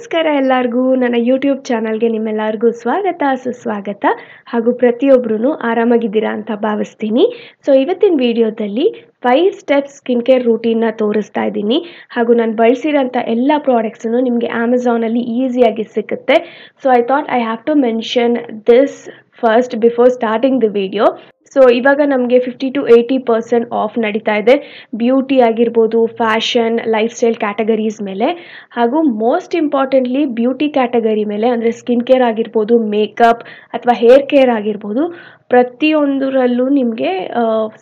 ನಮಸ್ಕಾರ ಎಲ್ಲರಿಗೂ ನನ್ನ ಯೂಟ್ಯೂಬ್ ಚಾನಲ್ಗೆ ನಿಮ್ಮೆಲ್ಲರಿಗೂ ಸ್ವಾಗತ ಸುಸ್ವಾಗತ ಹಾಗೂ ಪ್ರತಿಯೊಬ್ಬರೂ ಆರಾಮಾಗಿದ್ದೀರಾ ಅಂತ ಭಾವಿಸ್ತೀನಿ. ಸೊ ಇವತ್ತಿನ ವಿಡಿಯೋದಲ್ಲಿ 5 ಸ್ಟೆಪ್ಸ್ ಸ್ಕಿನ್ ಕೇರ್ ರೂಟೀನ್ನ ತೋರಿಸ್ತಾ ಇದ್ದೀನಿ ಹಾಗೂ ನಾನು ಬಳಸಿರೋಂಥ ಎಲ್ಲ ಪ್ರಾಡಕ್ಟ್ಸನ್ನು ನಿಮಗೆ ಅಮೆಝಾನಲ್ಲಿ ಈಸಿಯಾಗಿ ಸಿಗುತ್ತೆ. So I thought I have to mention this first before starting the video. So ಇವಾಗ ನಮಗೆ 50 to 80% ಆಫ್ ನಡೀತಾ ಇದೆ ಬ್ಯೂಟಿ ಆಗಿರ್ಬೋದು, ಫ್ಯಾಷನ್, ಲೈಫ್ ಸ್ಟೈಲ್ ಕ್ಯಾಟಗರೀಸ್ ಮೇಲೆ ಹಾಗೂ ಮೋಸ್ಟ್ ಇಂಪಾರ್ಟೆಂಟ್ಲಿ ಬ್ಯೂಟಿ ಕ್ಯಾಟಗರಿ ಮೇಲೆ ಅಂದರೆ ಸ್ಕಿನ್ ಕೇರ್ ಆಗಿರ್ಬೋದು, ಮೇಕಪ್ ಅಥವಾ ಹೇರ್ ಕೇರ್ ಆಗಿರ್ಬೋದು, ಪ್ರತಿಯೊಂದರಲ್ಲೂ ನಿಮಗೆ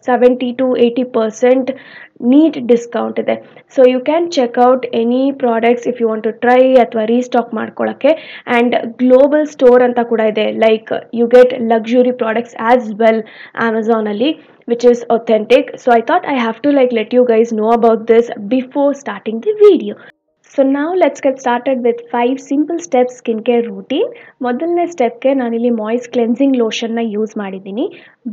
70 to 80% ನೀಟ್ ಡಿಸ್ಕೌಂಟ್ ಇದೆ. So you can check out any products if you want to try ಅಥವಾ ರೀಸ್ಟಾಕ್ ಮಾಡ್ಕೊಳ್ಳೋಕ್ಕೆ. ಆ್ಯಂಡ್ ಗ್ಲೋಬಲ್ ಸ್ಟೋರ್ ಅಂತ ಕೂಡ ಇದೆ, like you get luxury products as well Amazonally, which is authentic. So I thought I have to let you guys know about this before starting the video. So now let's get started with 5 simple steps skincare routine. ಮೊದಲನೇ ಸ್ಟೆಪ್ಗೆ ನಾನಿಲ್ಲಿ Moyes cleansing ಲೋಷನ್ನ use ಮಾಡಿದ್ದೀನಿ.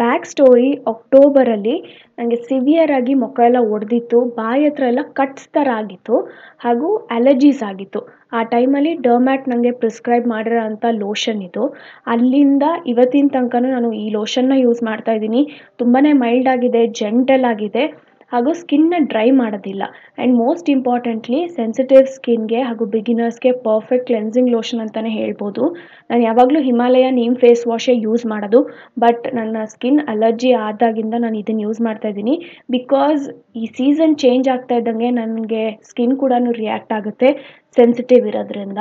Back story, ಅಕ್ಟೋಬರಲ್ಲಿ ನನಗೆ severe ಆಗಿ ಮುಖ ಎಲ್ಲ ಒಡೆದಿತ್ತು, ಬಾಯಿ ಹತ್ರ ಎಲ್ಲ ಕಟ್ಸ್ ಥರ ಆಗಿತ್ತು ಹಾಗೂ ಅಲರ್ಜೀಸ್ ಆಗಿತ್ತು. ಆ ಟೈಮಲ್ಲಿ ಡರ್ಮ್ಯಾಟ್ ನನಗೆ ಪ್ರಿಸ್ಕ್ರೈಬ್ ಮಾಡಿರೋ ಅಂಥ ಲೋಷನ್ ಇದು. ಅಲ್ಲಿಂದ ಇವತ್ತಿನ ತನಕ ನಾನು ಈ ಲೋಷನ್ನ ಯೂಸ್ ಮಾಡ್ತಾ ಇದ್ದೀನಿ. ತುಂಬಾ ಮೈಲ್ಡ್ ಆಗಿದೆ, ಜೆಂಟಲ್ ಆಗಿದೆ ಹಾಗೂ ಸ್ಕಿನ್ನ ಡ್ರೈ ಮಾಡೋದಿಲ್ಲ. ಆ್ಯಂಡ್ ಮೋಸ್ಟ್ ಇಂಪಾರ್ಟೆಂಟ್ಲಿ ಸೆನ್ಸಿಟಿವ್ ಸ್ಕಿನ್ಗೆ ಹಾಗೂ ಬಿಗಿನರ್ಸ್ಗೆ ಪರ್ಫೆಕ್ಟ್ ಕ್ಲೆನ್ಸಿಂಗ್ ಲೋಷನ್ ಅಂತಲೇ ಹೇಳ್ಬೋದು. ನಾನು ಯಾವಾಗಲೂ ಹಿಮಾಲಯ ನೀಮ್ ಫೇಸ್ ವಾಶೇ ಯೂಸ್ ಮಾಡೋದು, ಬಟ್ ನನ್ನ ಸ್ಕಿನ್ ಅಲರ್ಜಿ ಆದಾಗಿಂದ ನಾನು ಇದನ್ನು ಯೂಸ್ ಮಾಡ್ತಾ ಇದ್ದೀನಿ. ಬಿಕಾಸ್ ಈ ಸೀಸನ್ ಚೇಂಜ್ ಆಗ್ತಾ ಇದ್ದಂಗೆ ನನಗೆ ಸ್ಕಿನ್ ಕೂಡ ರಿಯಾಕ್ಟ್ ಆಗುತ್ತೆ ಸೆನ್ಸಿಟಿವ್ ಇರೋದ್ರಿಂದ.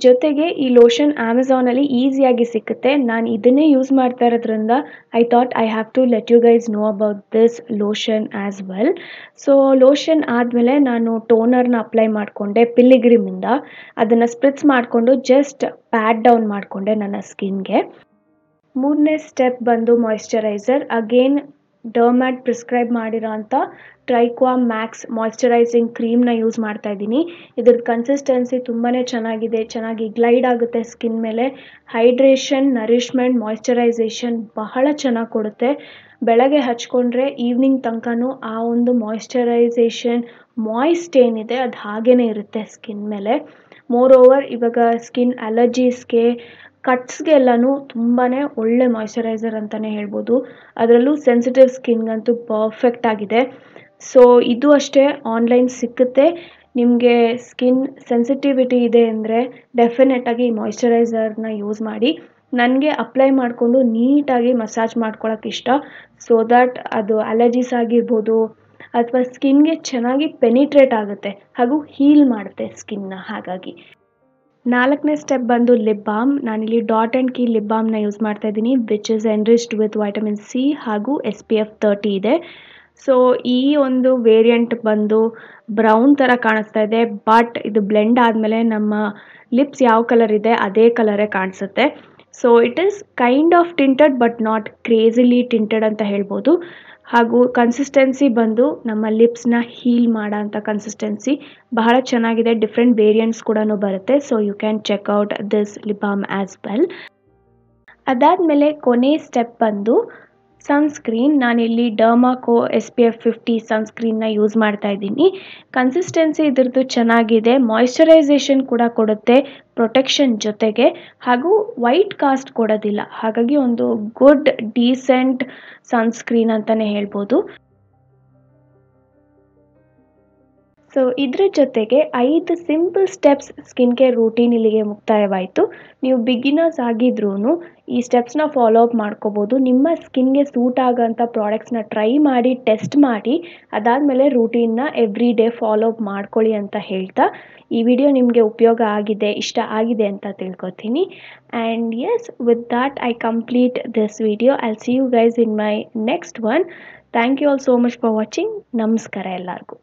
ಜೊತೆಗೆ ಈ ಲೋಷನ್ ಅಮೆಝಾನಲ್ಲಿ ಈಸಿಯಾಗಿ ಸಿಕ್ಕುತ್ತೆ. ನಾನು ಇದನ್ನೇ ಯೂಸ್ ಮಾಡ್ತಾ ಇರೋದ್ರಿಂದ I thought I have to let you guys know about this lotion as well. So lotion ಆದಮೇಲೆ ನಾನು ಟೋನರ್ನ ಅಪ್ಲೈ ಮಾಡಿಕೊಂಡೆ ಪಿಲಿಗ್ರಿಮಿಂದ. ಅದನ್ನು ಸ್ಪ್ರಿಟ್ಸ್ ಮಾಡಿಕೊಂಡು ಜಸ್ಟ್ ಪ್ಯಾಟ್ ಡೌನ್ ಮಾಡಿಕೊಂಡೆ ನನ್ನ ಸ್ಕಿನ್ಗೆ. ಮೂರನೇ ಸ್ಟೆಪ್ ಬಂದು ಮಾಯಿಶ್ಚರೈಸರ್. ಅಗೇನ್ ಡರ್ಮ್ಯಾಟ್ ಪ್ರಿಸ್ಕ್ರೈಬ್ ಮಾಡಿರೋ ಅಂಥ ಟ್ರೈಕ್ವಾ ಮ್ಯಾಕ್ಸ್ ಮಾಯಿಶ್ಚರೈಸಿಂಗ್ ಕ್ರೀಮ್ನ ಯೂಸ್ ಮಾಡ್ತಾ ಇದ್ದೀನಿ. ಇದ್ರದ್ದು ಕನ್ಸಿಸ್ಟೆನ್ಸಿ ತುಂಬಾ ಚೆನ್ನಾಗಿದೆ, ಚೆನ್ನಾಗಿ ಗ್ಲೈಡ್ ಆಗುತ್ತೆ ಸ್ಕಿನ್ ಮೇಲೆ. ಹೈಡ್ರೇಷನ್, ನರಿಷ್ಮೆಂಟ್, ಮಾಯಿಶ್ಚರೈಸೇಷನ್ ಬಹಳ ಚೆನ್ನಾಗಿ ಕೊಡುತ್ತೆ. ಬೆಳಗ್ಗೆ ಹಚ್ಕೊಂಡ್ರೆ ಈವ್ನಿಂಗ್ ತನಕನೂ ಆ ಒಂದು ಮಾಯಿಶ್ಚರೈಸೇಷನ್ ಮಾಯಿಸ್ಟ್ ಏನಿದೆ ಅದು ಹಾಗೇ ಇರುತ್ತೆ ಸ್ಕಿನ್ ಮೇಲೆ. ಮೋರ್ ಓವರ್ ಇವಾಗ ಸ್ಕಿನ್ ಅಲರ್ಜೀಸ್ಗೆ, ಕಟ್ಸ್ಗೆಲ್ಲನೂ ತುಂಬಾ ಒಳ್ಳೆ ಮಾಯಿಶ್ಚರೈಸರ್ ಅಂತಲೇ ಹೇಳ್ಬೋದು. ಅದರಲ್ಲೂ ಸೆನ್ಸಿಟಿವ್ ಸ್ಕಿನ್ಗಂತೂ ಪರ್ಫೆಕ್ಟ್ ಆಗಿದೆ. ಸೊ ಇದು ಅಷ್ಟೇ ಆನ್ಲೈನ್ ಸಿಕ್ಕುತ್ತೆ. ನಿಮಗೆ ಸ್ಕಿನ್ ಸೆನ್ಸಿಟಿವಿಟಿ ಇದೆ ಅಂದರೆ ಡೆಫಿನೆಟಾಗಿ ಈ ಮಾಯಿಶ್ಚರೈಸರ್ನ ಯೂಸ್ ಮಾಡಿ. ನನಗೆ ಅಪ್ಲೈ ಮಾಡಿಕೊಂಡು ನೀಟಾಗಿ ಮಸಾಜ್ ಮಾಡ್ಕೊಳ್ಳೋಕೆ ಇಷ್ಟ, ಸೊ ದ್ಯಾಟ್ ಅದು ಅಲರ್ಜೀಸ್ ಆಗಿರ್ಬೋದು ಅಥವಾ ಸ್ಕಿನ್ಗೆ ಚೆನ್ನಾಗಿ ಪೆನಿಟ್ರೇಟ್ ಆಗುತ್ತೆ ಹಾಗೂ ಹೀಲ್ ಮಾಡುತ್ತೆ ಸ್ಕಿನ್ನ. ಹಾಗಾಗಿ ನಾಲ್ಕನೇ ಸ್ಟೆಪ್ ಬಂದು ಲಿಪ್ ಬಾಮ್. ನಾನಿಲ್ಲಿ ಡಾಟ್ ಆ್ಯಂಡ್ ಕೀ ಲಿಪ್ ಬಾಮ್ನ ಯೂಸ್ ಮಾಡ್ತಾ ಇದ್ದೀನಿ, which is enriched with vitamin C ಹಾಗೂ SPF 30 ಇದೆ. ಸೊ ಈ ಒಂದು ವೇರಿಯಂಟ್ ಬಂದು ಬ್ರೌನ್ ಥರ ಕಾಣಿಸ್ತಾ ಇದೆ, ಬಟ್ ಇದು ಬ್ಲೆಂಡ್ ಆದಮೇಲೆ ನಮ್ಮ ಲಿಪ್ಸ್ ಯಾವ ಕಲರ್ ಇದೆ ಅದೇ ಕಲರೇ ಕಾಣಿಸುತ್ತೆ. So it is kind of tinted but not crazily tinted ಅಂತ ಹೇಳ್ಬೋದು. ಹಾಗೂ ಕನ್ಸಿಸ್ಟೆನ್ಸಿ ಬಂದು ನಮ್ಮ ಲಿಪ್ಸ್ನ ಹೀಲ್ ಮಾಡೋ ಅಂಥ ಕನ್ಸಿಸ್ಟೆನ್ಸಿ ಬಹಳ ಚೆನ್ನಾಗಿದೆ. ಡಿಫ್ರೆಂಟ್ ವೇರಿಯಂಟ್ಸ್ ಕೂಡ ಬರುತ್ತೆ. So you can check out this lip balm as well. ಅದಾದಮೇಲೆ ಕೊನೆ ಸ್ಟೆಪ್ ಬಂದು ಸನ್ಸ್ಕ್ರೀನ್. ನಾನಿಲ್ಲಿ ಡರ್ಮಾಕೋ SPF 50 ಸನ್ಸ್ಕ್ರೀನ್ನ ಯೂಸ್ ಮಾಡ್ತಾ ಇದ್ದೀನಿ. ಕನ್ಸಿಸ್ಟೆನ್ಸಿ ಇದ್ರದ್ದು ಚೆನ್ನಾಗಿದೆ, ಮಾಯಿಶ್ಚರೈಸೇಷನ್ ಕೂಡ ಕೊಡುತ್ತೆ ಪ್ರೊಟೆಕ್ಷನ್ ಜೊತೆಗೆ, ಹಾಗೂ ವೈಟ್ ಕಾಸ್ಟ್ ಕೊಡೋದಿಲ್ಲ. ಹಾಗಾಗಿ ಒಂದು ಗುಡ್ ಡೀಸೆಂಟ್ ಸನ್ಸ್ಕ್ರೀನ್ ಅಂತಲೇ ಹೇಳ್ಬೋದು. ಸೊ ಇದ್ರ ಜೊತೆಗೆ 5 simple steps skin care routine ಇಲ್ಲಿಗೆ ಮುಕ್ತಾಯವಾಯಿತು. ನೀವು ಬಿಗಿನರ್ಸ್ ಆಗಿದ್ರೂ ಈ ಸ್ಟೆಪ್ಸ್ನ ಫಾಲೋ ಅಪ್ ಮಾಡ್ಕೋಬೋದು. ನಿಮ್ಮ ಸ್ಕಿನ್ಗೆ ಸೂಟ್ ಆಗೋಂಥ ಪ್ರಾಡಕ್ಟ್ಸ್ನ ಟ್ರೈ ಮಾಡಿ, ಟೆಸ್ಟ್ ಮಾಡಿ, ಅದಾದಮೇಲೆ ರೂಟೀನ್ನ ಎವ್ರಿ ಡೇ ಫಾಲೋ ಅಪ್ ಮಾಡ್ಕೊಳ್ಳಿ ಅಂತ ಹೇಳ್ತಾ ಈ ವಿಡಿಯೋ ನಿಮಗೆ ಉಪಯೋಗ ಆಗಿದೆ, ಇಷ್ಟ ಆಗಿದೆ ಅಂತ ತಿಳ್ಕೊತೀನಿ. And yes, with that I complete this video. I will see you guys in my next one. Thank you all so much for watching. ನಮಸ್ಕಾರ ಎಲ್ಲರಿಗೂ.